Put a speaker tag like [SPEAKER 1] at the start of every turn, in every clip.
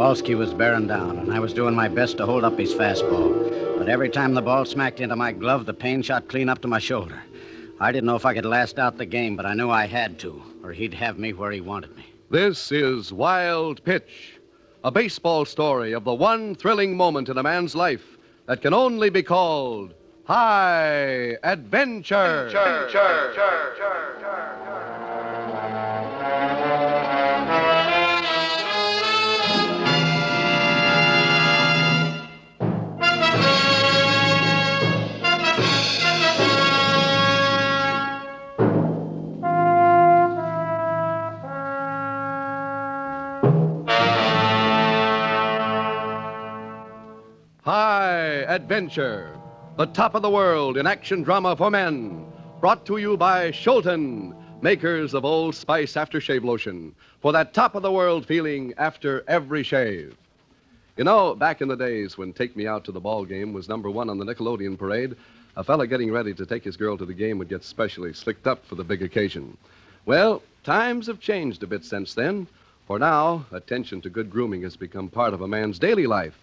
[SPEAKER 1] Kowalski was bearing down, and I was doing my best to hold up his fastball. But every time the ball smacked into my glove, the pain shot clean up to my shoulder. I didn't know if I could last out the game, but I knew I had to, or he'd have me where he wanted me.
[SPEAKER 2] This is Wild Pitch, a baseball story of the one thrilling moment in a man's life that can only be called high adventure. High Adventure, the top of the world in action drama for men. Brought to you by Scholten, makers of Old Spice aftershave lotion, for that top of the world feeling after every shave. You know, back in the days when Take Me Out to the Ball Game was number one on the Nickelodeon parade, a fella getting ready to take his girl to the game would get specially slicked up for the big occasion. Well, times have changed a bit since then, for now, attention to good grooming has become part of a man's daily life.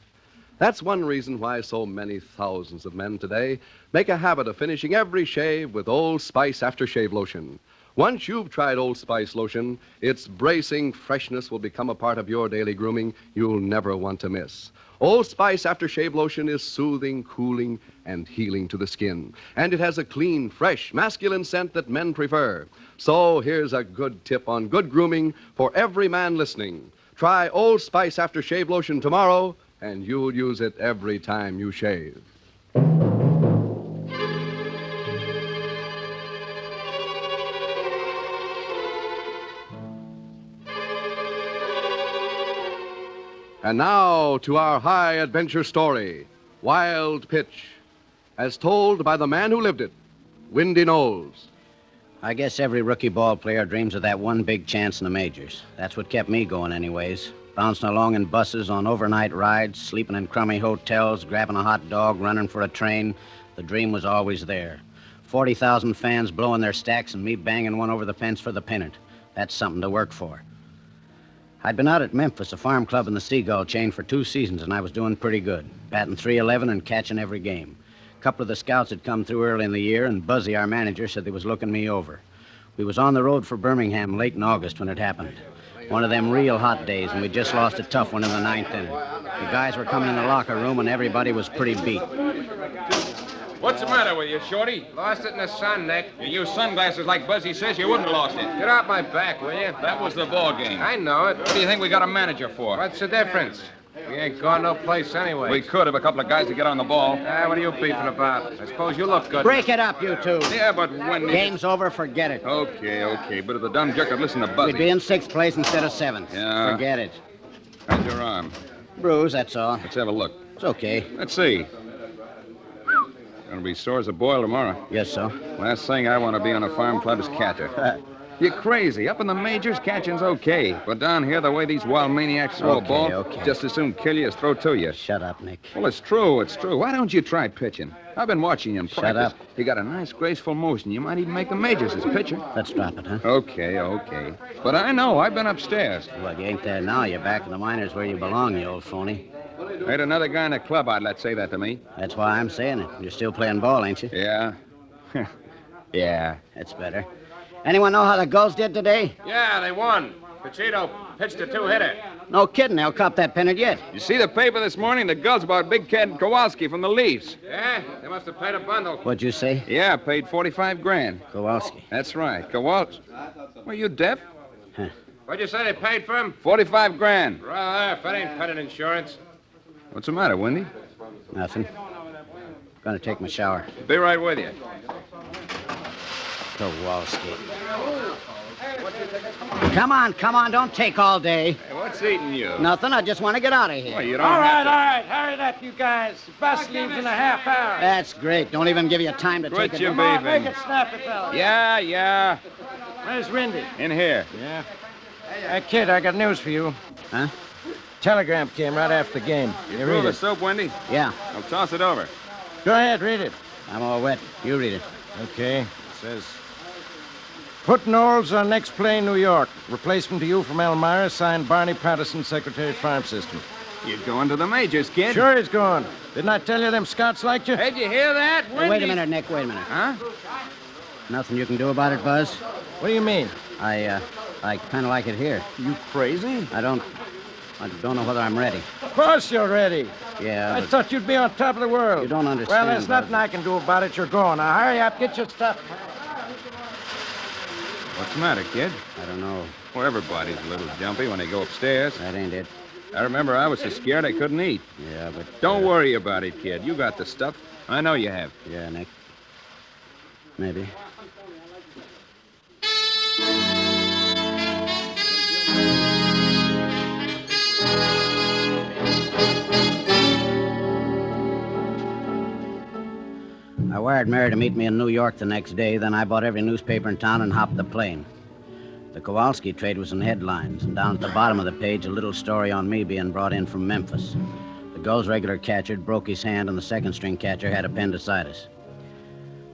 [SPEAKER 2] That's one reason why so many thousands of men today make a habit of finishing every shave with Old Spice aftershave lotion. Once you've tried Old Spice lotion, its bracing freshness will become a part of your daily grooming you'll never want to miss. Old Spice aftershave lotion is soothing, cooling, and healing to the skin. And it has a clean, fresh, masculine scent that men prefer. So here's a good tip on good grooming for every man listening. Try Old Spice aftershave lotion tomorrow, and you'll use it every time you shave. And now to our high adventure story, Wild Pitch, as told by the man who lived it, Windy Knowles.
[SPEAKER 1] I guess every rookie ball player dreams of that one big chance in the majors. That's what kept me going anyways. Bouncing along in buses, on overnight rides, sleeping in crummy hotels, grabbing a hot dog, running for a train. The dream was always there. 40,000 fans blowing their stacks and me banging one over the fence for the pennant. That's something to work for. I'd been out at Memphis, a farm club in the Seagull chain, for 2 seasons, and I was doing pretty good, batting .311 and catching every game. A couple of the scouts had come through early in the year, and Buzzy, our manager, said they was looking me over. We was on the road for Birmingham late in August when it happened. One of them real hot days, and we just lost a tough one in the 9th inning. The guys were coming in the locker room, and everybody was pretty beat.
[SPEAKER 3] What's the matter with you, Shorty?
[SPEAKER 4] Lost it in the sun, Nick.
[SPEAKER 3] You use sunglasses like Buzzy says. You wouldn't have lost it.
[SPEAKER 4] Get off my back, will you?
[SPEAKER 3] That was the ball game.
[SPEAKER 4] I know it.
[SPEAKER 3] What do you think we got a manager for?
[SPEAKER 4] What's the difference? We ain't gone no place anyway.
[SPEAKER 3] We could have a couple of guys to get on the ball.
[SPEAKER 4] What are you beefing about? I suppose you look good.
[SPEAKER 1] Break it up, you two.
[SPEAKER 3] Yeah, but when...
[SPEAKER 1] Game's over, forget it.
[SPEAKER 3] Okay. But if the dumb jerk would listen to Buzzy...
[SPEAKER 1] We'd be in 6th place instead of 7th.
[SPEAKER 3] Yeah.
[SPEAKER 1] Forget it.
[SPEAKER 3] How's your arm?
[SPEAKER 1] Bruise, that's all.
[SPEAKER 3] Let's have a look.
[SPEAKER 1] It's okay.
[SPEAKER 3] Let's see. Gonna be sore as a boil tomorrow.
[SPEAKER 1] Guess so.
[SPEAKER 3] Last thing I want to be on a farm club is catcher. You're crazy. Up in the majors, catching's okay. But down here, the way these wild maniacs throw a ball,
[SPEAKER 1] Okay.
[SPEAKER 3] just as soon kill you as throw to you.
[SPEAKER 1] Shut up, Nick.
[SPEAKER 3] Well, it's true. Why don't you try pitching? I've been watching you in practice.
[SPEAKER 1] Shut up.
[SPEAKER 3] You got a nice, graceful motion. You might even make the majors as pitcher.
[SPEAKER 1] Let's drop it, huh?
[SPEAKER 3] Okay. But I know. I've been upstairs.
[SPEAKER 1] Well, you ain't there now. You're back in the minors where you belong, you old phony.
[SPEAKER 3] Ain't another guy in the club I'd let say that to me.
[SPEAKER 1] That's why I'm saying it. You're still playing ball, ain't you?
[SPEAKER 3] Yeah. Yeah.
[SPEAKER 1] That's better. Anyone know how the Gulls did today?
[SPEAKER 4] Yeah, they won. Pachito pitched a 2-hitter.
[SPEAKER 1] No kidding. They'll cop that pennant yet.
[SPEAKER 3] You see the paper this morning? The Gulls bought big cat Kowalski from the Leafs.
[SPEAKER 4] Yeah? They must have paid a bundle.
[SPEAKER 1] What'd you say?
[SPEAKER 3] Yeah, paid $45,000.
[SPEAKER 1] Kowalski.
[SPEAKER 3] That's right. Kowalski. Were you deaf?
[SPEAKER 4] What'd you say they paid for him?
[SPEAKER 3] $45,000.
[SPEAKER 4] Right, if it ain't pennant insurance.
[SPEAKER 3] What's the matter, Windy?
[SPEAKER 1] Nothing. Gonna take my shower.
[SPEAKER 3] Be right with you.
[SPEAKER 1] Kowalski. Come on. Don't take all day.
[SPEAKER 3] Hey, what's eating you?
[SPEAKER 1] Nothing. I just want to get out of here.
[SPEAKER 3] Well, you don't
[SPEAKER 5] All
[SPEAKER 3] have
[SPEAKER 5] right. Hurry it up, you guys. The bus leaves in a half hour.
[SPEAKER 1] That's great. Don't even give you time to
[SPEAKER 3] Quit
[SPEAKER 1] take
[SPEAKER 3] your
[SPEAKER 1] it.
[SPEAKER 5] Come on,
[SPEAKER 3] beefing.
[SPEAKER 5] make it snappy, fella.
[SPEAKER 3] Yeah.
[SPEAKER 5] Where's Windy?
[SPEAKER 3] In here.
[SPEAKER 5] Yeah. Hey, kid, I got news for you.
[SPEAKER 1] Huh?
[SPEAKER 5] Telegram came right after the game.
[SPEAKER 3] You
[SPEAKER 5] You
[SPEAKER 3] through
[SPEAKER 5] read
[SPEAKER 3] the
[SPEAKER 5] it.
[SPEAKER 3] soap, Wendy?
[SPEAKER 1] Yeah.
[SPEAKER 3] I'll toss it over.
[SPEAKER 5] Go ahead, read it.
[SPEAKER 1] I'm all wet. You read it.
[SPEAKER 5] Okay. It says, Put Knowles on next play, New York. Replacement to you from Elmira, signed Barney Patterson, Secretary of Farm System.
[SPEAKER 3] You're going to the majors, kid.
[SPEAKER 5] Sure he's going. Didn't I tell you them scouts liked you?
[SPEAKER 3] Hey, did you hear that?
[SPEAKER 1] Hey, wait a minute, Nick. Wait a minute.
[SPEAKER 3] Huh?
[SPEAKER 1] Nothing you can do about it, Buzz?
[SPEAKER 5] What do you mean?
[SPEAKER 1] I kind of like it here.
[SPEAKER 3] You crazy?
[SPEAKER 1] I don't know whether I'm ready.
[SPEAKER 5] Of course you're ready.
[SPEAKER 1] Yeah,
[SPEAKER 5] I
[SPEAKER 1] but
[SPEAKER 5] thought you'd be on top of the world.
[SPEAKER 1] you don't understand,
[SPEAKER 5] Well, there's nothing
[SPEAKER 1] Buzz.
[SPEAKER 5] I can do about it. You're going. Now, hurry up. Get your stuff.
[SPEAKER 3] What's the matter, kid?
[SPEAKER 1] I don't know.
[SPEAKER 3] Well, everybody's a little jumpy when they go upstairs.
[SPEAKER 1] That ain't it.
[SPEAKER 3] I remember I was so scared I couldn't eat.
[SPEAKER 1] Yeah, but...
[SPEAKER 3] Don't worry about it, kid. You got the stuff. I know you have.
[SPEAKER 1] Yeah, Nick. Maybe. I wired Mary to meet me in New York the next day. Then I bought every newspaper in town and hopped the plane. The Kowalski trade was in headlines, and down at the bottom of the page, a little story on me being brought in from Memphis. The Gull's regular catcher broke his hand, and the second-string catcher had appendicitis.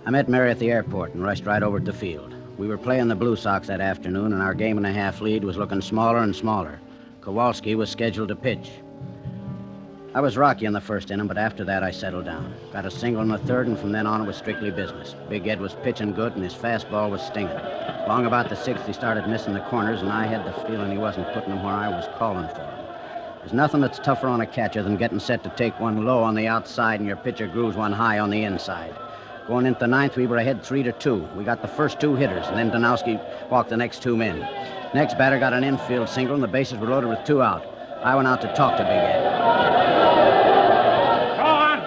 [SPEAKER 1] I met Mary at the airport and rushed right over to the field. We were playing the Blue Sox that afternoon, and our game-and-a-half lead was looking smaller and smaller. Kowalski was scheduled to pitch. I was rocky in the first inning, but after that I settled down. Got a single in the third, and from then on it was strictly business. Big Ed was pitching good, and his fastball was stinging. Long about the sixth, he started missing the corners, and I had the feeling he wasn't putting them where I was calling for him. There's nothing that's tougher on a catcher than getting set to take one low on the outside, and your pitcher grooves one high on the inside. Going into the ninth, we were ahead 3-2. We got the first two hitters, and then Danowski walked the next two men. Next batter got an infield single, and the bases were loaded with two out. I went out to talk to Big Ed.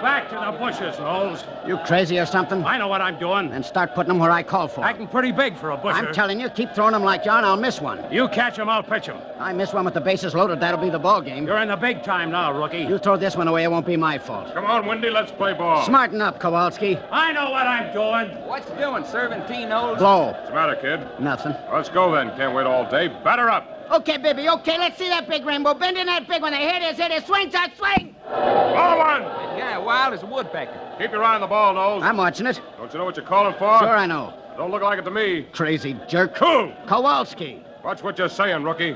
[SPEAKER 6] Back to the bushes, Knowles.
[SPEAKER 1] You crazy or something?
[SPEAKER 6] I know what I'm doing.
[SPEAKER 1] Then start putting them where I call for 'em.
[SPEAKER 6] Acting pretty big for a busher.
[SPEAKER 1] I'm telling you, keep throwing them like you are, and I'll miss one.
[SPEAKER 6] You catch him, I'll pitch him.
[SPEAKER 1] I miss one with the bases loaded, that'll be the ball game.
[SPEAKER 6] You're in the big time now, rookie.
[SPEAKER 1] You throw this one away, it won't be my fault.
[SPEAKER 4] Come on, Windy, let's play ball.
[SPEAKER 1] Smarten up, Kowalski.
[SPEAKER 6] I know what I'm doing.
[SPEAKER 3] What's doing, serving T-Nose?
[SPEAKER 1] Blow.
[SPEAKER 4] What's the matter, kid?
[SPEAKER 1] Nothing.
[SPEAKER 4] Let's go then. Can't wait all day. Batter up.
[SPEAKER 1] Okay, baby, okay, let's see that big rainbow. Bend in that big one. The hit is, swings out, swing.
[SPEAKER 4] Ball one.
[SPEAKER 3] Yeah, wild as a woodpecker.
[SPEAKER 4] Keep your eye on the ball, Nose.
[SPEAKER 1] I'm watching it.
[SPEAKER 4] Don't you know what you're calling for?
[SPEAKER 1] Sure I know.
[SPEAKER 4] Don't look like it to me.
[SPEAKER 1] Crazy jerk.
[SPEAKER 4] Who?
[SPEAKER 1] Kowalski.
[SPEAKER 4] Watch what you're saying, rookie.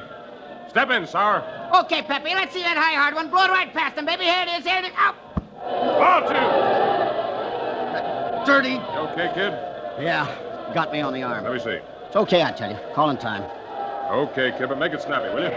[SPEAKER 4] Step in, Sour.
[SPEAKER 1] Okay, Peppy, let's see that high hard one. Blow it right past him, baby. Here it is. Out.
[SPEAKER 4] Ball two.
[SPEAKER 1] Dirty.
[SPEAKER 4] You okay, kid?
[SPEAKER 1] Yeah, got me on the arm.
[SPEAKER 4] Let me see.
[SPEAKER 1] It's okay, I tell you. Calling time.
[SPEAKER 4] Okay, kid, but make it snappy, will you?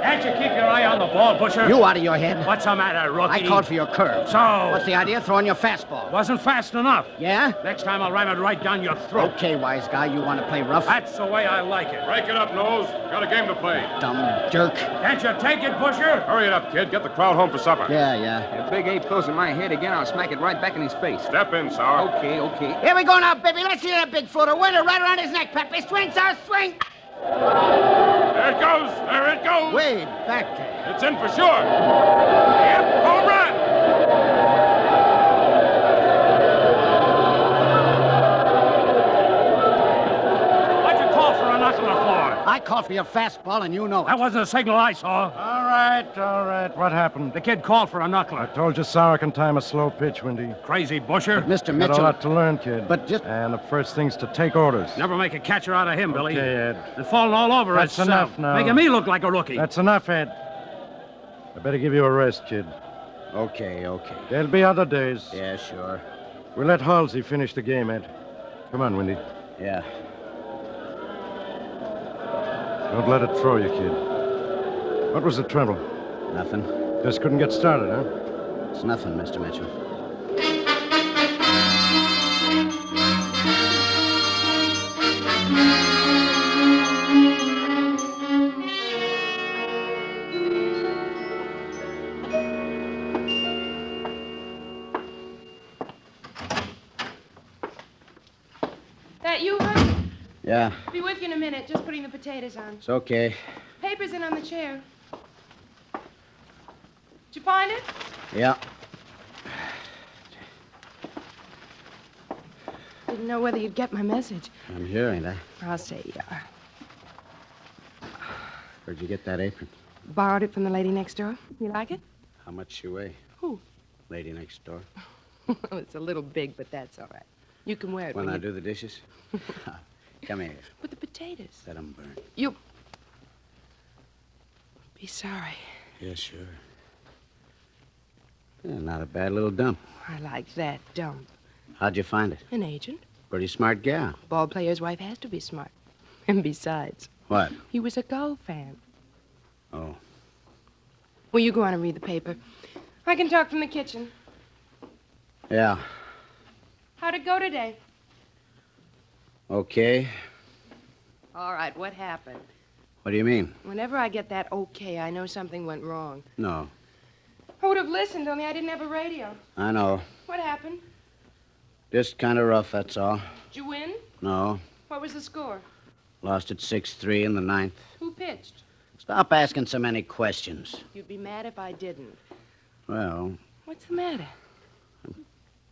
[SPEAKER 6] Can't you keep your eye on the ball, busher?
[SPEAKER 1] You out of your head.
[SPEAKER 6] What's the matter, rookie?
[SPEAKER 1] I called for your curve.
[SPEAKER 6] So?
[SPEAKER 1] What's the idea? Throwing your fastball.
[SPEAKER 6] Wasn't fast enough.
[SPEAKER 1] Yeah?
[SPEAKER 6] Next time I'll ram it right down your throat.
[SPEAKER 1] Okay, wise guy, you want to play rough?
[SPEAKER 6] That's the way I like it.
[SPEAKER 4] Break it up, Nose. Got a game to play.
[SPEAKER 1] Dumb jerk.
[SPEAKER 6] Can't you take it, busher?
[SPEAKER 4] Hurry it up, kid. Get the crowd home for supper.
[SPEAKER 1] Yeah.
[SPEAKER 3] If Big Ape throws in my head again, I'll smack it right back in his face.
[SPEAKER 4] Step in, Sour.
[SPEAKER 3] Okay.
[SPEAKER 1] Here we go now, baby. Let's see that big floater. Winner right around his neck, Peppy. Swing, sir, swing.
[SPEAKER 4] There it goes. There it goes.
[SPEAKER 1] Way back there.
[SPEAKER 4] It's in for sure. Yep, home run.
[SPEAKER 6] What'd you call for a knock on the floor?
[SPEAKER 1] I called for your fastball, and you know it.
[SPEAKER 6] That wasn't a signal I saw.
[SPEAKER 5] All right. What happened?
[SPEAKER 6] The kid called for a knuckler.
[SPEAKER 5] I told you Sauer can time a slow pitch, Windy.
[SPEAKER 6] Crazy busher.
[SPEAKER 1] Mr.
[SPEAKER 5] Got a
[SPEAKER 1] Mitchell.
[SPEAKER 5] lot to learn, kid.
[SPEAKER 1] But just...
[SPEAKER 5] And the first thing's to take orders.
[SPEAKER 6] Never make a catcher out of him, Billy.
[SPEAKER 5] Okay, Ed.
[SPEAKER 6] And falling all over
[SPEAKER 5] That's
[SPEAKER 6] us.
[SPEAKER 5] enough now.
[SPEAKER 6] Making me look like a rookie.
[SPEAKER 5] That's enough, Ed. I better give you a rest, kid.
[SPEAKER 1] Okay.
[SPEAKER 5] There'll be other days.
[SPEAKER 1] Yeah, sure.
[SPEAKER 5] We'll let Halsey finish the game, Ed. Come on, Windy.
[SPEAKER 1] Yeah.
[SPEAKER 5] Don't let it throw you, kid. What was the trouble?
[SPEAKER 1] Nothing.
[SPEAKER 5] Just couldn't get started, huh?
[SPEAKER 1] It's nothing, Mr. Mitchell.
[SPEAKER 7] That you, Hut?
[SPEAKER 1] Yeah,
[SPEAKER 7] I'll be with you in a minute. Just putting the potatoes on.
[SPEAKER 1] it's okay.
[SPEAKER 7] Paper's in on the chair. Did you find it?
[SPEAKER 1] Yeah.
[SPEAKER 7] Didn't know whether you'd get my message.
[SPEAKER 1] I'm here, ain't I?
[SPEAKER 7] I'll say you are.
[SPEAKER 1] Where'd you get that apron?
[SPEAKER 7] Borrowed it from the lady next door. You like it?
[SPEAKER 1] How much you weigh?
[SPEAKER 7] Who?
[SPEAKER 1] Lady next door.
[SPEAKER 7] Well, it's a little big, but that's all right. You can wear it
[SPEAKER 1] When I
[SPEAKER 7] you...
[SPEAKER 1] do the dishes? Come here.
[SPEAKER 7] With the potatoes.
[SPEAKER 1] Let 'em burn.
[SPEAKER 7] You... Be sorry.
[SPEAKER 1] Yeah, sure. Yeah, not a bad little dump.
[SPEAKER 7] I like that dump.
[SPEAKER 1] How'd you find it?
[SPEAKER 7] An agent.
[SPEAKER 1] Pretty smart gal.
[SPEAKER 7] Ball player's wife has to be smart. And besides,
[SPEAKER 1] What?
[SPEAKER 7] he was a golf fan.
[SPEAKER 1] Oh.
[SPEAKER 7] Well, you go on and read the paper. I can talk from the kitchen.
[SPEAKER 1] Yeah.
[SPEAKER 7] How'd it go today?
[SPEAKER 1] Okay.
[SPEAKER 7] All right, what happened?
[SPEAKER 1] What do you mean?
[SPEAKER 7] Whenever I get that okay, I know something went wrong.
[SPEAKER 1] No.
[SPEAKER 7] I would have listened, only I didn't have a radio.
[SPEAKER 1] I know.
[SPEAKER 7] What happened?
[SPEAKER 1] Just kind of rough, that's all.
[SPEAKER 7] Did you win?
[SPEAKER 1] No.
[SPEAKER 7] What was the score?
[SPEAKER 1] Lost it 6-3 in the ninth.
[SPEAKER 7] Who pitched?
[SPEAKER 1] Stop asking so many questions.
[SPEAKER 7] You'd be mad if I didn't.
[SPEAKER 1] Well,
[SPEAKER 7] What's the matter?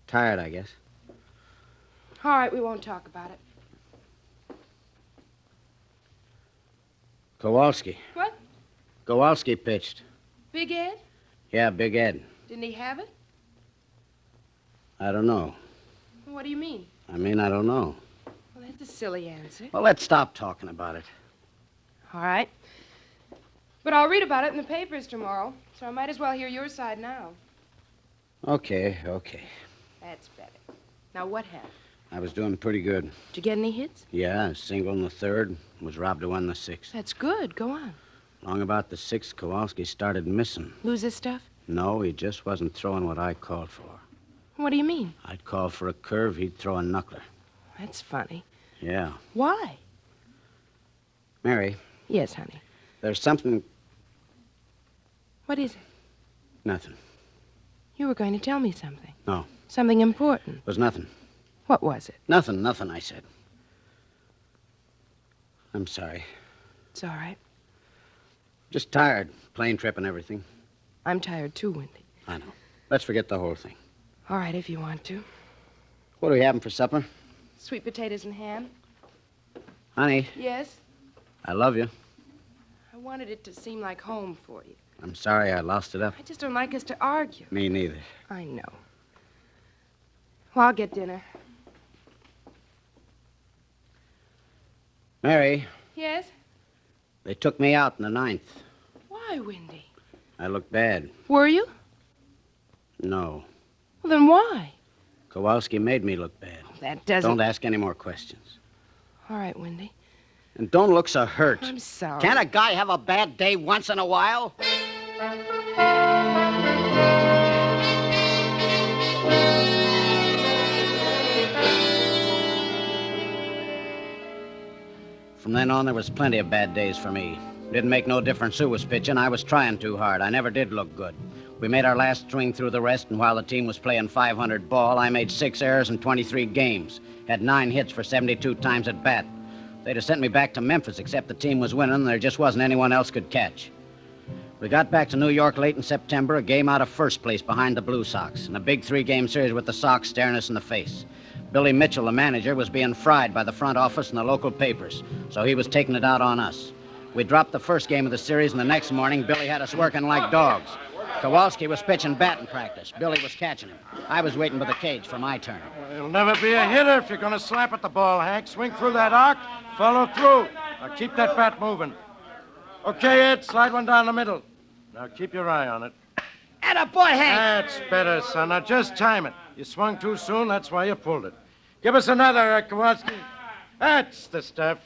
[SPEAKER 1] tired, I guess.
[SPEAKER 7] All right, we won't talk about it.
[SPEAKER 1] Kowalski.
[SPEAKER 7] What?
[SPEAKER 1] Kowalski pitched.
[SPEAKER 7] Big Ed?
[SPEAKER 1] Yeah, Big Ed.
[SPEAKER 7] Didn't he have it?
[SPEAKER 1] I don't know.
[SPEAKER 7] What do you mean?
[SPEAKER 1] I mean, I don't know.
[SPEAKER 7] Well, that's a silly answer.
[SPEAKER 1] Well, let's stop talking about it.
[SPEAKER 7] All right. But I'll read about it in the papers tomorrow, so I might as well hear your side now.
[SPEAKER 1] Okay.
[SPEAKER 7] That's better. Now, what happened?
[SPEAKER 1] I was doing pretty good.
[SPEAKER 7] Did you get any hits?
[SPEAKER 1] Yeah, a single in the third. Was robbed to win the sixth.
[SPEAKER 7] That's good. Go on.
[SPEAKER 1] Long about the sixth, Kowalski started missing.
[SPEAKER 7] Lose his stuff?
[SPEAKER 1] No, he just wasn't throwing what I called for.
[SPEAKER 7] What do you mean?
[SPEAKER 1] I'd call for a curve, he'd throw a knuckler.
[SPEAKER 7] That's funny.
[SPEAKER 1] Yeah.
[SPEAKER 7] Why?
[SPEAKER 1] Mary,
[SPEAKER 7] Yes, honey.
[SPEAKER 1] there's something...
[SPEAKER 7] What is it?
[SPEAKER 1] Nothing.
[SPEAKER 7] You were going to tell me something.
[SPEAKER 1] No.
[SPEAKER 7] Something important.
[SPEAKER 1] Was nothing.
[SPEAKER 7] What was it?
[SPEAKER 1] Nothing, I said. I'm sorry.
[SPEAKER 7] It's all right.
[SPEAKER 1] Just tired. Plane trip and everything.
[SPEAKER 7] I'm tired too, Wendy.
[SPEAKER 1] I know. Let's forget the whole thing.
[SPEAKER 7] All right, if you want to.
[SPEAKER 1] What are we having for supper?
[SPEAKER 7] Sweet potatoes and ham.
[SPEAKER 1] Honey,
[SPEAKER 7] Yes?
[SPEAKER 1] I love you.
[SPEAKER 7] I wanted it to seem like home for you.
[SPEAKER 1] I'm sorry I lost it up.
[SPEAKER 7] I just don't like us to argue.
[SPEAKER 1] Me neither.
[SPEAKER 7] I know. Well, I'll get dinner.
[SPEAKER 1] Mary,
[SPEAKER 7] Yes?
[SPEAKER 1] they took me out in the ninth.
[SPEAKER 7] Why, Wendy?
[SPEAKER 1] I looked bad.
[SPEAKER 7] Were you?
[SPEAKER 1] No.
[SPEAKER 7] Well, then why?
[SPEAKER 1] Kowalski made me look bad.
[SPEAKER 7] That doesn't...
[SPEAKER 1] Don't ask any more questions.
[SPEAKER 7] All right, Wendy.
[SPEAKER 1] And don't look so hurt.
[SPEAKER 7] I'm sorry.
[SPEAKER 1] Can't a guy have a bad day once in a while? From then on, there was plenty of bad days for me. Didn't make no difference who was pitching. I was trying too hard. I never did look good. We made our last swing through the rest, and while the team was playing 500 ball, I made 6 errors in 23 games. Had 9 hits for 72 times at bat. They'd have sent me back to Memphis, except the team was winning, and there just wasn't anyone else could catch. We got back to New York late in September, a game out of first place behind the Blue Sox, and a big 3-game series with the Sox staring us in the face. Billy Mitchell, the manager, was being fried by the front office and the local papers, so he was taking it out on us. We dropped the first game of the series, and the next morning, Billy had us working like dogs. Kowalski was pitching batting practice. Billy was catching him. I was waiting by the cage for my turn.
[SPEAKER 5] You'll never be a hitter if you're going to slap at the ball, Hank. Swing through that arc, follow through. Now keep that bat moving. Okay, Ed, slide one down the middle. Now keep your eye on it.
[SPEAKER 1] Attaboy, Hank!
[SPEAKER 5] That's better, son. Now just time it. You swung too soon, that's why you pulled it. Give us another, Kowalski. That's the stuff.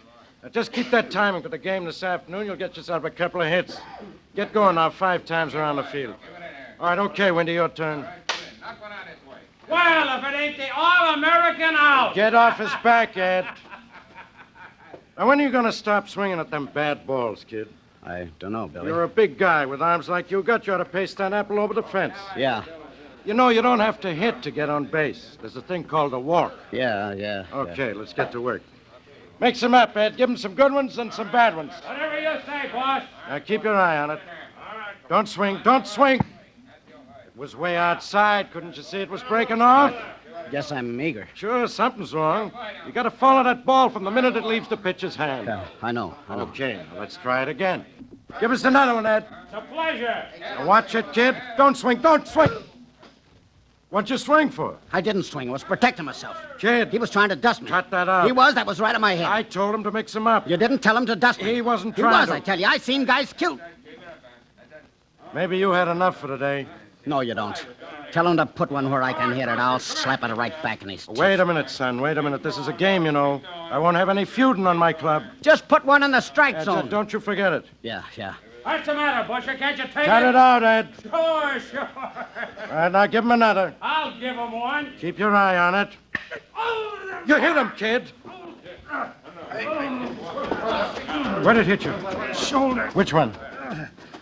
[SPEAKER 5] Now just keep that timing for the game this afternoon. You'll get yourself a couple of hits. Get going now 5 times around the field. All right, okay, Wendy, your turn.
[SPEAKER 6] Well, if it ain't the All-American out.
[SPEAKER 5] Get off his back, Ed. Now, when are you going to stop swinging at them bad balls, kid?
[SPEAKER 1] I don't know, Billy.
[SPEAKER 5] You're a big guy with arms like you got. You ought to paste that apple over the fence.
[SPEAKER 1] Yeah.
[SPEAKER 5] You know, you don't have to hit to get on base. There's a thing called a walk.
[SPEAKER 1] Yeah.
[SPEAKER 5] Okay, let's get to work. Make some up, Ed. Give him some good ones and some bad ones.
[SPEAKER 6] Whatever you say, boss.
[SPEAKER 5] Now, keep your eye on it. Don't swing. It was way outside. Couldn't you see it was breaking off?
[SPEAKER 1] Guess I'm eager.
[SPEAKER 5] Sure, something's wrong. You got to follow that ball from the minute it leaves the pitcher's hand.
[SPEAKER 1] Yeah, I know.
[SPEAKER 5] Okay, now let's try it again. Give us another one, Ed.
[SPEAKER 6] It's a pleasure.
[SPEAKER 5] Now watch it, kid. Don't swing. What'd you swing for?
[SPEAKER 1] I didn't swing. I was protecting myself.
[SPEAKER 5] Kid.
[SPEAKER 1] He was trying to dust me.
[SPEAKER 5] Cut that out.
[SPEAKER 1] He was. That was right on my head.
[SPEAKER 5] I told him to mix him up.
[SPEAKER 1] You didn't tell him to dust me.
[SPEAKER 5] He wasn't
[SPEAKER 1] He
[SPEAKER 5] trying
[SPEAKER 1] was,
[SPEAKER 5] to.
[SPEAKER 1] I tell you. I seen guys killed.
[SPEAKER 5] Maybe you had enough for today.
[SPEAKER 1] No, you don't. Tell him to put one where I can hit it. I'll slap it right back in his teeth.
[SPEAKER 5] Wait a minute, son. Wait a minute. This is a game, you know. I won't have any feuding on my club.
[SPEAKER 1] Just put one in the strike
[SPEAKER 5] Ed,
[SPEAKER 1] zone.
[SPEAKER 5] don't you forget it.
[SPEAKER 1] Yeah.
[SPEAKER 6] What's the matter, Busher? Can't you take
[SPEAKER 5] Cut it out, Ed.
[SPEAKER 6] Sure.
[SPEAKER 5] All right, now give him another.
[SPEAKER 6] I'll give him one.
[SPEAKER 5] Keep your eye on it. You hit him, kid. Where did it hit you?
[SPEAKER 6] Shoulder.
[SPEAKER 5] Which one?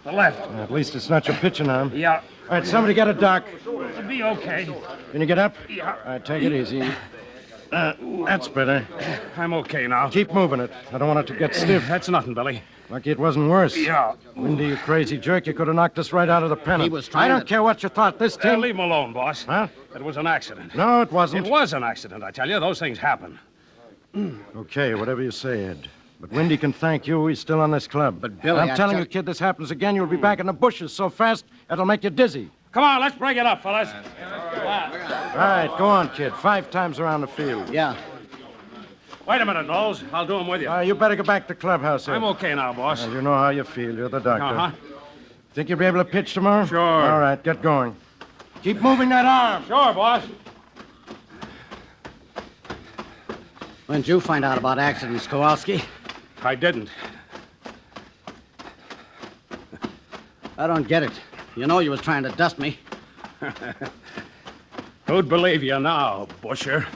[SPEAKER 6] The left.
[SPEAKER 5] At least it's not your pitching arm.
[SPEAKER 6] Yeah.
[SPEAKER 5] All right, somebody get a doc.
[SPEAKER 6] It'll be okay.
[SPEAKER 5] Can you get up?
[SPEAKER 6] Yeah.
[SPEAKER 5] All right, take it easy. That's better.
[SPEAKER 6] I'm okay now.
[SPEAKER 5] Keep moving it. I don't want it to get stiff.
[SPEAKER 6] That's nothing, Billy.
[SPEAKER 5] Lucky it wasn't worse.
[SPEAKER 6] Yeah.
[SPEAKER 5] Windy, you crazy jerk. You could have knocked us right out of the pennant.
[SPEAKER 1] He was trying
[SPEAKER 5] I don't
[SPEAKER 1] to-
[SPEAKER 5] care what you thought. This team...
[SPEAKER 6] Leave him alone, boss.
[SPEAKER 5] Huh?
[SPEAKER 6] It was an accident.
[SPEAKER 5] No, it wasn't.
[SPEAKER 6] It was an accident, I tell you. Those things happen.
[SPEAKER 5] Okay, whatever you say, Ed. But Windy can thank you. He's still on this club.
[SPEAKER 1] But, Billy,
[SPEAKER 5] I'm
[SPEAKER 1] I
[SPEAKER 5] telling
[SPEAKER 1] tell-
[SPEAKER 5] you, kid, this happens again, you'll be back in the bushes so fast, it'll make you dizzy.
[SPEAKER 6] Come on, let's break it up, fellas.
[SPEAKER 5] All right, go on, kid. 5 times around the field.
[SPEAKER 1] Yeah.
[SPEAKER 6] Wait a minute, Knowles. I'll do them with you.
[SPEAKER 5] You better go back to the clubhouse, Ed.
[SPEAKER 6] I'm okay now, boss.
[SPEAKER 5] You know how you feel. You're the doctor.
[SPEAKER 6] Uh-huh.
[SPEAKER 5] Think you'll be able to pitch tomorrow?
[SPEAKER 6] Sure.
[SPEAKER 5] All right, get going. Keep moving that arm.
[SPEAKER 6] Sure, boss.
[SPEAKER 1] When did you find out about accidents, Kowalski?
[SPEAKER 6] I didn't.
[SPEAKER 1] I don't get it. You know you was trying to dust me.
[SPEAKER 6] Who'd believe you now, Busher?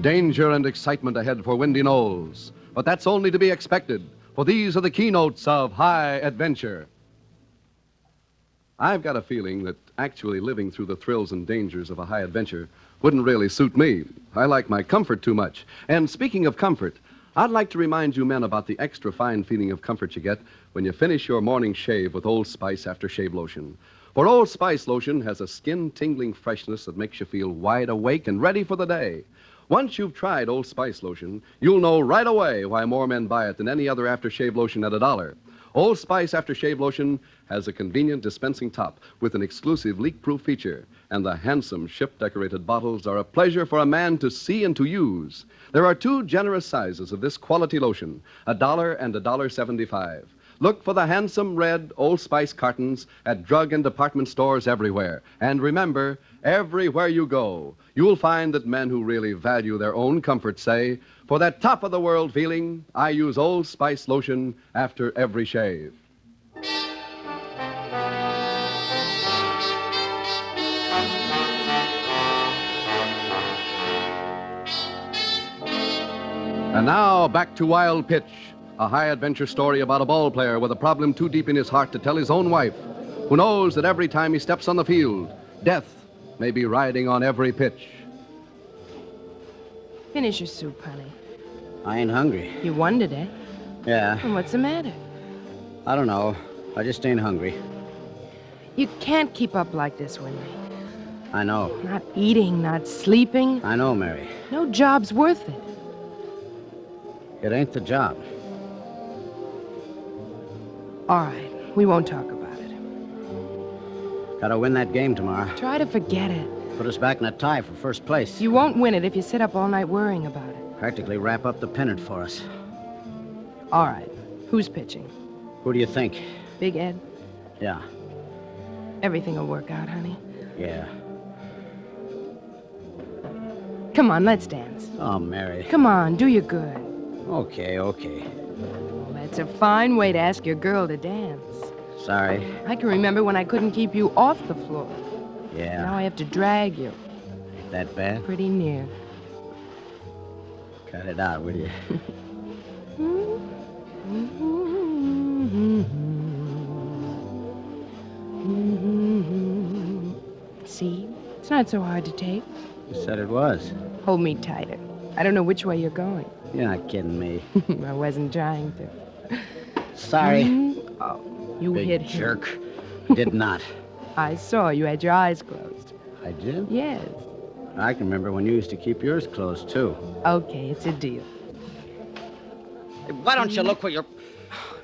[SPEAKER 2] Danger and excitement ahead for Windy Knolls. But that's only to be expected, for these are the keynotes of high adventure. I've got a feeling that actually living through the thrills and dangers of a high adventure wouldn't really suit me. I like my comfort too much. And speaking of comfort, I'd like to remind you men about the extra fine feeling of comfort you get when you finish your morning shave with Old Spice aftershave lotion. For Old Spice lotion has a skin-tingling freshness that makes you feel wide awake and ready for the day. Once you've tried Old Spice lotion, you'll know right away why more men buy it than any other aftershave lotion at $1. Old Spice aftershave lotion has a convenient dispensing top with an exclusive leak-proof feature, and the handsome ship-decorated bottles are a pleasure for a man to see and to use. There are 2 generous sizes of this quality lotion, $1 and $1.75. Look for the handsome red Old Spice cartons at drug and department stores everywhere. And remember, everywhere you go, you'll find that men who really value their own comfort say, for that top-of-the-world feeling, I use Old Spice lotion after every shave. And now, back to Wild Pitch, a high-adventure story about a ball player with a problem too deep in his heart to tell his own wife, who knows that every time he steps on the field, death may be riding on every pitch.
[SPEAKER 7] Finish your soup, honey.
[SPEAKER 1] I ain't hungry.
[SPEAKER 7] You won today.
[SPEAKER 1] Yeah.
[SPEAKER 7] And what's the matter?
[SPEAKER 1] I don't know. I just ain't hungry.
[SPEAKER 7] You can't keep up like this, Windy.
[SPEAKER 1] I know.
[SPEAKER 7] Not eating, not sleeping.
[SPEAKER 1] I know, Mary.
[SPEAKER 7] No job's worth it.
[SPEAKER 1] It ain't the job.
[SPEAKER 7] All right, we won't talk about it.
[SPEAKER 1] Gotta win that game tomorrow.
[SPEAKER 7] Try to forget it.
[SPEAKER 1] Put us back in a tie for first place.
[SPEAKER 7] You won't win it if you sit up all night worrying about it.
[SPEAKER 1] Practically wrap up the pennant for us.
[SPEAKER 7] All right, who's pitching?
[SPEAKER 1] Who do you think?
[SPEAKER 7] Big Ed?
[SPEAKER 1] Yeah.
[SPEAKER 7] Everything will work out, honey.
[SPEAKER 1] Yeah.
[SPEAKER 7] Come on, let's dance.
[SPEAKER 1] Oh, Mary.
[SPEAKER 7] Come on, do you good.
[SPEAKER 1] Okay.
[SPEAKER 7] Well, that's a fine way to ask your girl to dance.
[SPEAKER 1] Sorry.
[SPEAKER 7] I can remember when I couldn't keep you off the floor.
[SPEAKER 1] Yeah.
[SPEAKER 7] Now I have to drag you.
[SPEAKER 1] Ain't that bad?
[SPEAKER 7] Pretty near.
[SPEAKER 1] Cut it out, will you?
[SPEAKER 7] See? It's not so hard to take.
[SPEAKER 1] You said it was.
[SPEAKER 7] Hold me tighter. I don't know which way you're going.
[SPEAKER 1] You're not kidding me.
[SPEAKER 7] I wasn't trying to.
[SPEAKER 1] Sorry.
[SPEAKER 7] Oh, you
[SPEAKER 1] Big
[SPEAKER 7] hit him.
[SPEAKER 1] jerk. Did not.
[SPEAKER 7] I saw you had your eyes closed.
[SPEAKER 1] I did?
[SPEAKER 7] Yes.
[SPEAKER 1] I can remember when you used to keep yours closed, too.
[SPEAKER 7] Okay, it's a deal.
[SPEAKER 1] Hey, why don't you look where you're...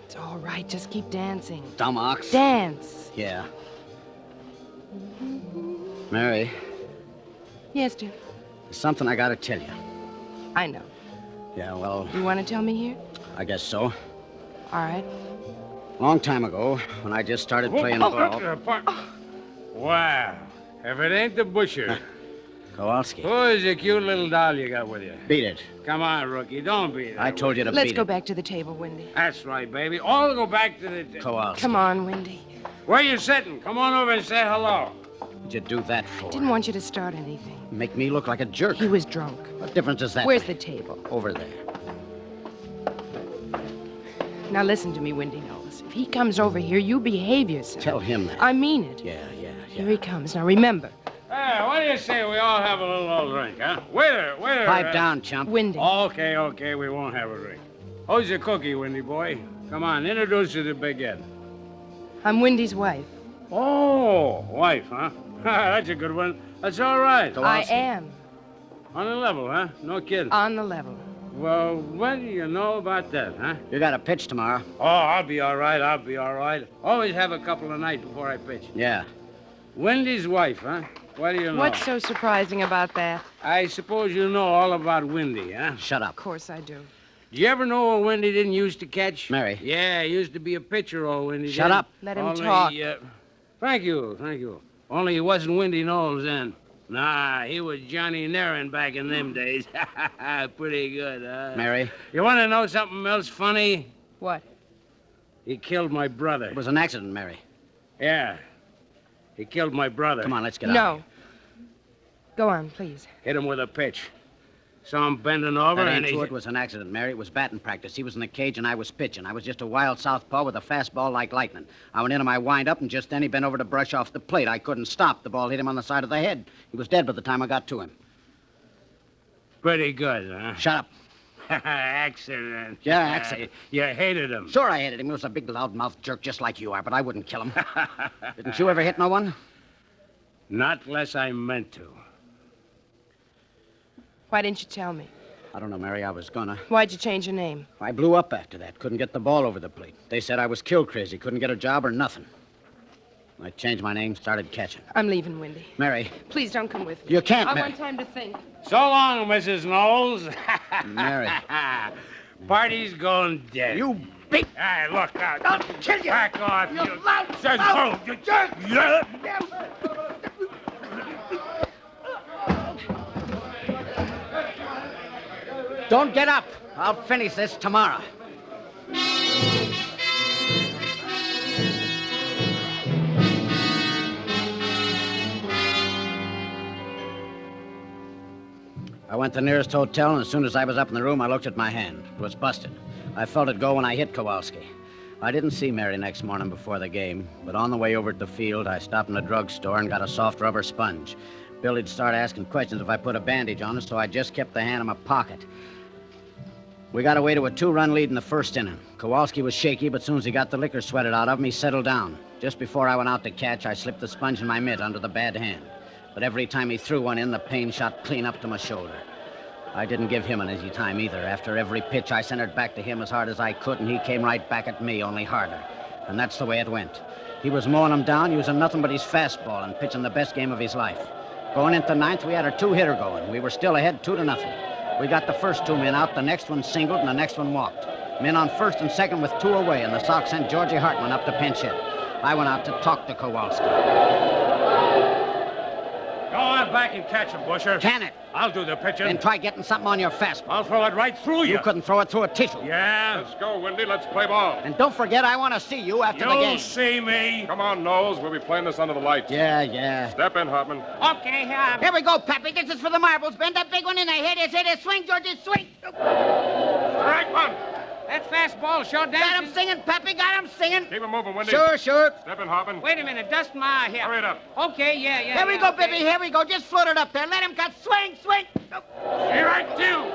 [SPEAKER 7] It's all right. Just keep dancing.
[SPEAKER 1] Dumb ox.
[SPEAKER 7] Dance.
[SPEAKER 1] Yeah. Mary,
[SPEAKER 7] Yes, dear.
[SPEAKER 1] there's something I gotta tell you.
[SPEAKER 7] I know.
[SPEAKER 1] Yeah, well,
[SPEAKER 7] You want to tell me here?
[SPEAKER 1] I guess so.
[SPEAKER 7] All right.
[SPEAKER 1] Long time ago, when I just started playing ball...
[SPEAKER 6] Wow. If it ain't the butcher.
[SPEAKER 1] Kowalski.
[SPEAKER 6] Who is the cute little doll you got with you?
[SPEAKER 1] Beat it.
[SPEAKER 6] Come on, rookie. Don't beat it.
[SPEAKER 1] I told you to
[SPEAKER 7] Let's
[SPEAKER 1] beat
[SPEAKER 7] go
[SPEAKER 1] it.
[SPEAKER 7] back to the table, Wendy.
[SPEAKER 6] That's right, baby. All go back to the...
[SPEAKER 1] Kowalski.
[SPEAKER 7] Come on, Wendy.
[SPEAKER 6] Where you sitting? Come on over and say hello.
[SPEAKER 1] What'd you do that for?
[SPEAKER 7] Didn't want you to start anything.
[SPEAKER 1] Make me look like a jerk.
[SPEAKER 7] He was drunk.
[SPEAKER 1] What difference does that
[SPEAKER 7] Where's
[SPEAKER 1] make?
[SPEAKER 7] the table?
[SPEAKER 1] Over there.
[SPEAKER 7] Now listen to me, Wendy Knowles. If he comes over here, you behave yourself.
[SPEAKER 1] Tell him that.
[SPEAKER 7] I mean it.
[SPEAKER 1] Yeah.
[SPEAKER 7] Here he comes. Now remember,
[SPEAKER 6] Hey, what do you say we all have a little old drink, huh? Waiter.
[SPEAKER 1] Pipe down, chump.
[SPEAKER 7] Wendy.
[SPEAKER 6] Okay, we won't have a drink. Who's your cookie, Wendy boy? Come on, introduce you to Big Ed.
[SPEAKER 7] I'm Wendy's wife.
[SPEAKER 6] Oh, wife, huh? That's a good one. That's all right.
[SPEAKER 1] Kowalski.
[SPEAKER 7] I am
[SPEAKER 6] On the level, huh? No kidding.
[SPEAKER 7] on the level.
[SPEAKER 6] Well, what do you know about that, huh?
[SPEAKER 1] You got a pitch tomorrow.
[SPEAKER 6] Oh, I'll be all right. Always have a couple of nights before I pitch.
[SPEAKER 1] Yeah.
[SPEAKER 6] Wendy's wife, huh? What do you know?
[SPEAKER 7] What's so surprising about that?
[SPEAKER 6] I suppose you know all about Wendy, huh?
[SPEAKER 1] Shut
[SPEAKER 7] Of
[SPEAKER 1] up.
[SPEAKER 7] course I do.
[SPEAKER 6] Did you ever know old Wendy didn't used to catch?
[SPEAKER 1] Mary.
[SPEAKER 6] Yeah, used to be a pitcher, old Wendy.
[SPEAKER 1] Shut
[SPEAKER 6] did.
[SPEAKER 1] up.
[SPEAKER 7] Let him
[SPEAKER 6] Only,
[SPEAKER 7] talk.
[SPEAKER 6] Thank you. Only he wasn't Wendy Knowles then. Nah, he was Johnny Nairn back in them days. Pretty good, huh?
[SPEAKER 1] Mary,
[SPEAKER 6] You want to know something else funny?
[SPEAKER 7] What?
[SPEAKER 6] He killed my brother.
[SPEAKER 1] it was an accident, Mary.
[SPEAKER 6] Yeah. He killed my brother.
[SPEAKER 1] Come on, let's get out.
[SPEAKER 7] No. Go on, please.
[SPEAKER 6] Hit him with a pitch. Saw him bending over
[SPEAKER 1] That
[SPEAKER 6] and
[SPEAKER 1] ain't
[SPEAKER 6] he...
[SPEAKER 1] true. It was an accident, Mary. It was batting practice. He was in the cage and I was pitching. I was just a wild southpaw with a fastball like lightning. I went into my wind-up and just then he bent over to brush off the plate. I couldn't stop. The ball hit him on the side of the head. He was dead by the time I got to him.
[SPEAKER 6] Pretty good, huh?
[SPEAKER 1] Shut up.
[SPEAKER 6] Accident.
[SPEAKER 1] Yeah, accident.
[SPEAKER 6] You hated him.
[SPEAKER 1] Sure I hated him. He was a big loudmouth jerk just like you are, but I wouldn't kill him. Didn't you ever hit no one?
[SPEAKER 6] Not unless I meant to.
[SPEAKER 7] Why didn't you tell me?
[SPEAKER 1] I don't know, Mary. I was gonna.
[SPEAKER 7] Why'd you change your name?
[SPEAKER 1] I blew up after that. Couldn't get the ball over the plate. They said I was kill crazy. Couldn't get a job or nothing. I changed my name, started catching.
[SPEAKER 7] I'm leaving, Wendy.
[SPEAKER 1] Mary,
[SPEAKER 7] Please don't come with me.
[SPEAKER 1] you can't,
[SPEAKER 7] I
[SPEAKER 1] Mary.
[SPEAKER 7] want time to think.
[SPEAKER 6] So long, Mrs. Knowles.
[SPEAKER 1] Mary.
[SPEAKER 6] Party's going dead.
[SPEAKER 1] You big...
[SPEAKER 6] Hey, look out.
[SPEAKER 1] I'll kill you.
[SPEAKER 6] Back off,
[SPEAKER 1] You
[SPEAKER 6] you...
[SPEAKER 1] loud
[SPEAKER 6] Says
[SPEAKER 1] mouth
[SPEAKER 6] who? You
[SPEAKER 1] jerk.
[SPEAKER 6] Yeah.
[SPEAKER 1] Don't get up. I'll finish this tomorrow. I went to the nearest hotel, and as soon as I was up in the room, I looked at my hand. It was busted. I felt it go when I hit Kowalski. I didn't see Mary next morning before the game, but on the way over to the field, I stopped in a drugstore and got a soft rubber sponge. Billy'd start asking questions if I put a bandage on it, so I just kept the hand in my pocket. We got away to a 2-run lead in the first inning. Kowalski was shaky, but as soon as he got the liquor sweated out of him, he settled down. Just before I went out to catch, I slipped the sponge in my mitt under the bad hand. But every time he threw one in, the pain shot clean up to my shoulder. I didn't give him an easy time either. After every pitch, I sent it back to him as hard as I could, and he came right back at me, only harder. And that's the way it went. He was mowing him down, using nothing but his fastball and pitching the best game of his life. Going into ninth, we had a 2-hitter going. We were still ahead 2-0. We got the first 2 men out, the next one singled, and the next one walked. Men on first and second with 2 away, and the Sox sent Georgie Hartman up to pinch hit. I went out to talk to Kowalski.
[SPEAKER 6] Go on back and catch him, Busher.
[SPEAKER 1] Can it?
[SPEAKER 6] I'll do the pitching.
[SPEAKER 1] Then try getting something on your fastball.
[SPEAKER 6] I'll throw it right through you.
[SPEAKER 1] You couldn't throw it through a tissue.
[SPEAKER 6] Yeah?
[SPEAKER 4] Let's go, Wendy. Let's play ball.
[SPEAKER 1] And don't forget, I want to see you after the
[SPEAKER 6] You'll
[SPEAKER 1] game.
[SPEAKER 6] see me.
[SPEAKER 4] Come on, Knowles. We'll be playing this under the lights.
[SPEAKER 1] Yeah.
[SPEAKER 4] Step in, Hartman.
[SPEAKER 6] Okay,
[SPEAKER 1] Here we go, Pappy. This is for the marbles. Bend that big one in there. Hit it. Swing, Georgie, swing.
[SPEAKER 4] Strike one.
[SPEAKER 6] That fastball sure
[SPEAKER 1] Got him singing, Pappy. Got him singing.
[SPEAKER 4] Keep him moving, Wendy.
[SPEAKER 1] Sure.
[SPEAKER 4] Step in, Hartman.
[SPEAKER 6] Wait a minute, dust my eye here.
[SPEAKER 4] Hurry it up.
[SPEAKER 6] Okay, yeah.
[SPEAKER 1] Here we go, baby. Here we go. Just float it up there. Let him cut. Swing.
[SPEAKER 4] Here I do.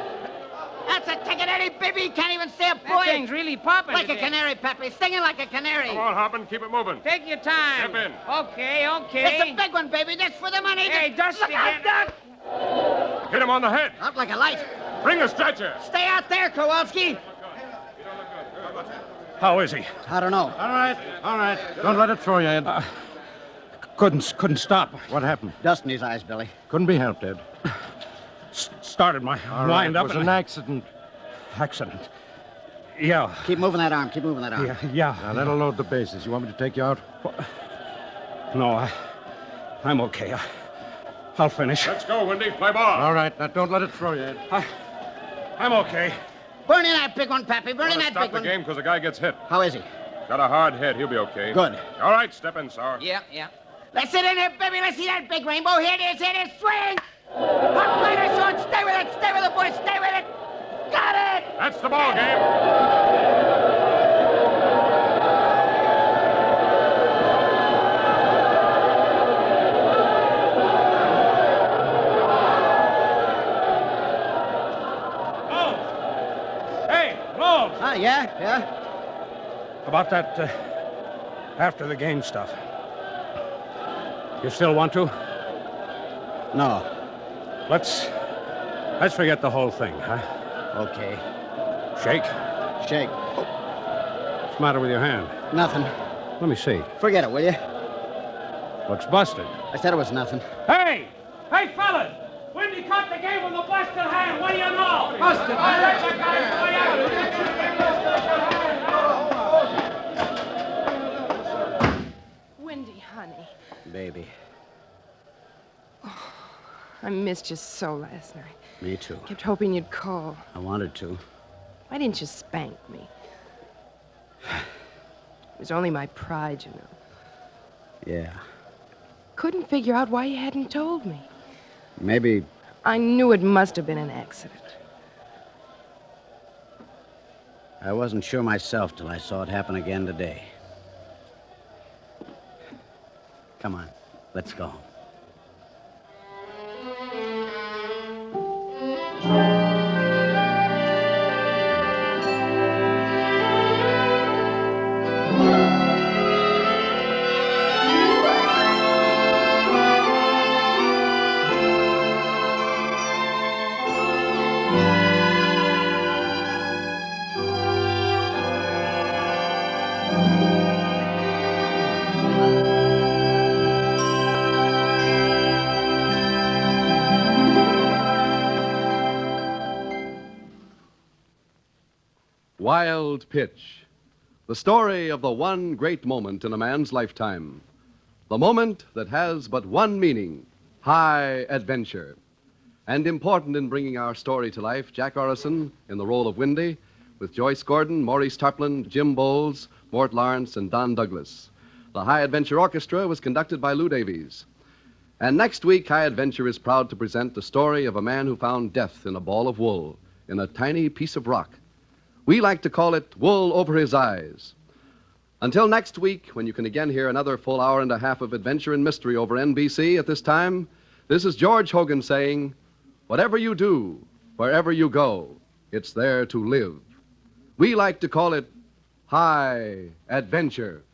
[SPEAKER 1] That's a ticket, Eddie, baby.
[SPEAKER 8] can't even say a
[SPEAKER 6] That
[SPEAKER 8] point.
[SPEAKER 6] thing's really popping
[SPEAKER 8] Like a
[SPEAKER 6] today.
[SPEAKER 8] canary, Pepe. Singing like a canary.
[SPEAKER 4] Come on, Hoppin, keep it moving.
[SPEAKER 6] Take your time.
[SPEAKER 4] Step in.
[SPEAKER 6] Okay.
[SPEAKER 8] It's a big one, baby. That's for the money.
[SPEAKER 6] Hey, dust
[SPEAKER 8] Look
[SPEAKER 6] again.
[SPEAKER 8] out, Doc.
[SPEAKER 4] Hit him on the head.
[SPEAKER 8] Out like a light.
[SPEAKER 4] Bring a stretcher.
[SPEAKER 8] Stay out there, Kowalski.
[SPEAKER 9] How is he?
[SPEAKER 1] I don't know.
[SPEAKER 5] All right. Don't let it throw you, Ed.
[SPEAKER 9] Couldn't stop.
[SPEAKER 5] What happened?
[SPEAKER 1] Dust in his eyes, Billy.
[SPEAKER 5] Couldn't be helped, Ed.
[SPEAKER 9] Started my
[SPEAKER 5] All right.
[SPEAKER 9] wind
[SPEAKER 5] It
[SPEAKER 9] up.
[SPEAKER 5] was
[SPEAKER 9] and
[SPEAKER 5] an accident.
[SPEAKER 9] accident. Yeah.
[SPEAKER 1] Keep moving that arm. Keep moving that arm.
[SPEAKER 9] Yeah.
[SPEAKER 5] Now, that'll load the bases. You want me to take you out?
[SPEAKER 9] No, I'm okay. I'll finish.
[SPEAKER 4] Let's go, Windy. Play ball.
[SPEAKER 5] All right. Now, don't let it throw you, Ed.
[SPEAKER 9] I'm okay.
[SPEAKER 8] Burn in that big one, Pepe. Burn in that
[SPEAKER 4] Stop
[SPEAKER 8] big
[SPEAKER 4] the
[SPEAKER 8] one.
[SPEAKER 4] game because the guy gets hit.
[SPEAKER 1] How is he?
[SPEAKER 4] Got a hard head. He'll be okay.
[SPEAKER 1] Good.
[SPEAKER 4] All right, step in, Sour.
[SPEAKER 8] Yeah. Let's sit in there, baby. Let's see that big rainbow. Here it is. Swing. Up lighter, short. Stay with it. Stay with it, boys. Stay with it. Got it.
[SPEAKER 4] That's the ball game.
[SPEAKER 9] Hey, Globes!
[SPEAKER 1] Ah, yeah?
[SPEAKER 9] About that after the game stuff. You still want to?
[SPEAKER 1] No.
[SPEAKER 9] Let's forget the whole thing, huh?
[SPEAKER 1] Okay.
[SPEAKER 9] Shake.
[SPEAKER 1] Shake.
[SPEAKER 9] What's the matter with your hand?
[SPEAKER 1] Nothing.
[SPEAKER 9] Let me see.
[SPEAKER 1] Forget it, will you?
[SPEAKER 9] Looks busted.
[SPEAKER 1] I said it was nothing.
[SPEAKER 6] Hey, fellas! Windy caught the game with a busted hand. What do you know?
[SPEAKER 5] Busted.
[SPEAKER 7] Windy, honey.
[SPEAKER 1] Baby.
[SPEAKER 7] I missed you so last night.
[SPEAKER 1] Me too.
[SPEAKER 7] Kept hoping you'd call.
[SPEAKER 1] I wanted to.
[SPEAKER 7] Why didn't you spank me? It was only my pride, you know.
[SPEAKER 1] Yeah.
[SPEAKER 7] Couldn't figure out why you hadn't told me.
[SPEAKER 1] Maybe.
[SPEAKER 7] I knew it must have been an accident.
[SPEAKER 1] I wasn't sure myself till I saw it happen again today. Come on. Let's go.
[SPEAKER 2] Wild Pitch. The story of the one great moment in a man's lifetime. The moment that has but one meaning: high adventure. And important in bringing our story to life, Jack Orrison in the role of Windy, with Joyce Gordon, Maurice Tarpland, Jim Bowles, Mort Lawrence, and Don Douglas. The High Adventure Orchestra was conducted by Lou Davies. And next week, High Adventure is proud to present the story of a man who found death in a ball of wool, in a tiny piece of rock. We like to call it Wool Over His Eyes. Until next week, when you can again hear another full hour and a half of adventure and mystery over NBC at this time, this is George Hogan saying, whatever you do, wherever you go, it's there to live. We like to call it High Adventure.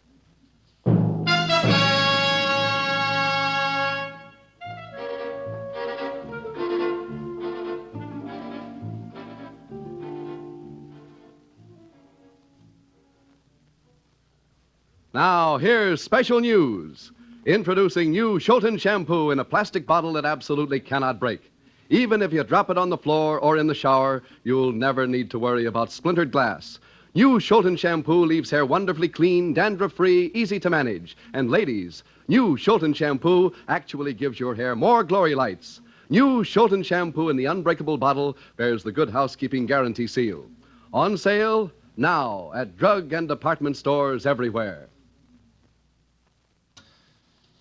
[SPEAKER 2] Now, here's special news. Introducing new Schulten shampoo in a plastic bottle that absolutely cannot break. Even if you drop it on the floor or in the shower, you'll never need to worry about splintered glass. New Schulten shampoo leaves hair wonderfully clean, dandruff-free, easy to manage. And ladies, new Schulten shampoo actually gives your hair more glory lights. New Schulten shampoo in the unbreakable bottle bears the Good Housekeeping Guarantee seal. On sale now at drug and department stores everywhere.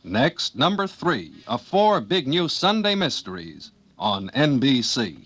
[SPEAKER 10] Next, number 3 of 4 big new Sunday mysteries on NBC.